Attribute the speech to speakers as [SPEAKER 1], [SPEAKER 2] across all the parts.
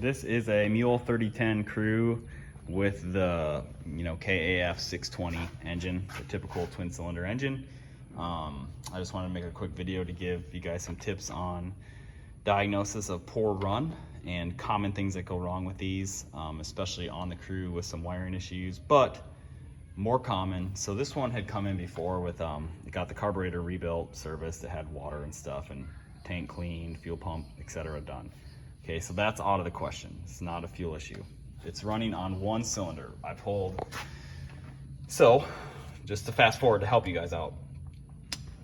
[SPEAKER 1] This is a Mule 3010 crew with the kaf620 engine, the typical twin cylinder engine. I just wanted to make a quick video to give you guys some tips on diagnosis of poor run and common things that go wrong with these, especially on the crew with some wiring issues, but more common. So this one had come in before with it got the carburetor rebuilt, serviced, it had water and stuff, and tank cleaned, fuel pump, etc. done. Okay, so that's out of the question. It's not a fuel issue. It's running on one cylinder. I pulled. So just to fast forward to help you guys out,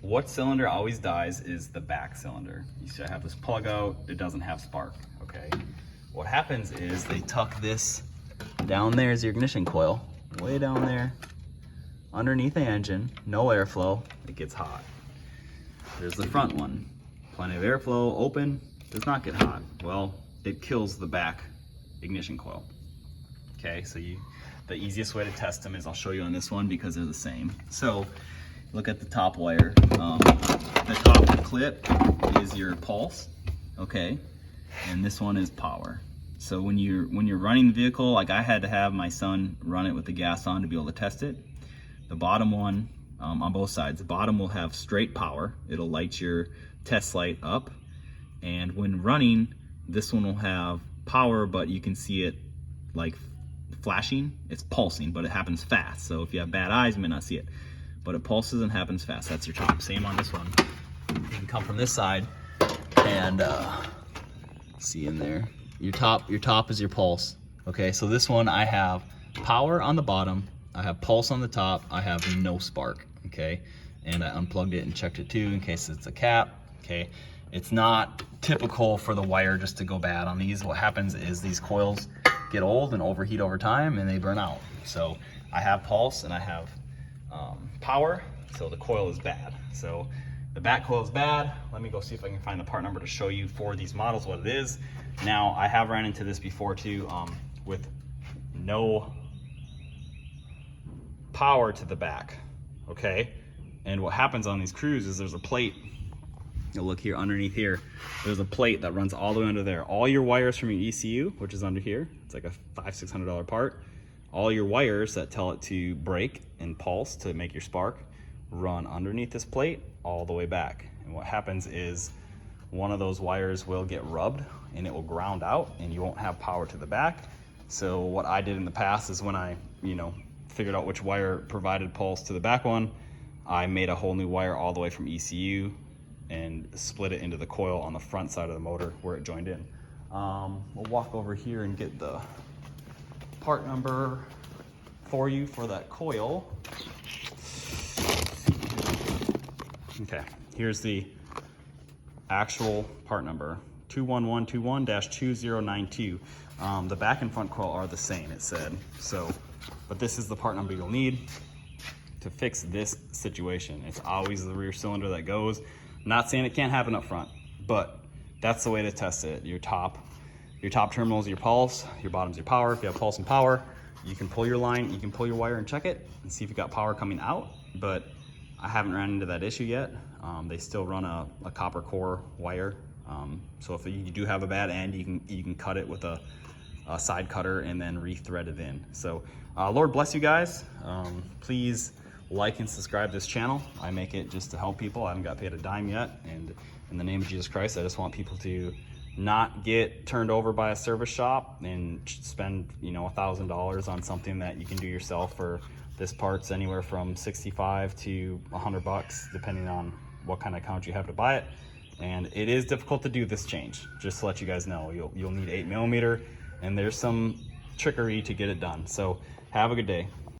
[SPEAKER 1] what cylinder always dies is the back cylinder. You should have this plug out, it doesn't have spark, okay? What happens is they tuck this down there is your ignition coil, way down there, underneath the engine, no airflow, it gets hot. There's the front one, plenty of airflow, open, does not get hot. Well, it kills the back ignition coil. Okay, so the easiest way to test them is I'll show you on this one because they're the same. So look at the top wire. The top clip is your pulse, okay, and this one is power. So when you're running the vehicle, like I had to have my son run it with the gas on to be able to test it. The bottom one, on both sides, the bottom will have straight power. It'll light your test light up, and when running, this one will have power, but you can see it like flashing. It's pulsing, but it happens fast. So if you have bad eyes, you may not see it, but it pulses and happens fast. That's your top. Same on this one. You can come from this side and see in there. Your top is your pulse. Okay, so this one I have power on the bottom, I have pulse on the top, I have no spark. Okay, and I unplugged it and checked it too in case it's a cap. Okay, it's not typical for the wire just to go bad on these. What happens is these coils get old and overheat over time and they burn out. So I have pulse and I have power, so the coil is bad. So the back coil is bad. Let me go see if I can find the part number to show you for these models what it is. Now I have ran into this before too, with no power to the back, okay? And what happens on these crews is there's a plate. You'll look here underneath here, there's a plate that runs all the way under there. All your wires from your ECU, which is under here, it's like a $500–600 part. All your wires that tell it to brake and pulse to make your spark run underneath this plate all the way back. And what happens is one of those wires will get rubbed and it will ground out and you won't have power to the back. So what I did in the past is when I, figured out which wire provided pulse to the back one, I made a whole new wire all the way from ECU and split it into the coil on the front side of the motor where it joined in. We'll walk over here and get the part number for you for that coil. Okay, here's the actual part number, 21121-2092. The back and front coil are the same, it said. So, but this is the part number you'll need to fix this situation. It's always the rear cylinder that goes. I'm not saying it can't happen up front, but that's the way to test it. Your top terminal is your pulse, your bottom's your power. If you have pulse and power, you can pull your line, you can pull your wire and check it and see if you got power coming out, but I haven't ran into that issue yet. They still run a copper core wire. So if you do have a bad end, you can cut it with a side cutter and then re-thread it in. So Lord bless you guys. Please like and subscribe to this channel. I make it just to help people. I haven't got paid a dime yet, and in the name of Jesus Christ, I just want people to not get turned over by a service shop and spend $1,000 on something that you can do yourself. For this part's anywhere from $65 to $100 depending on what kind of account you have to buy it. And it is difficult to do this change, just to let you guys know. You'll need 8mm, and there's some trickery to get it done. So have a good day.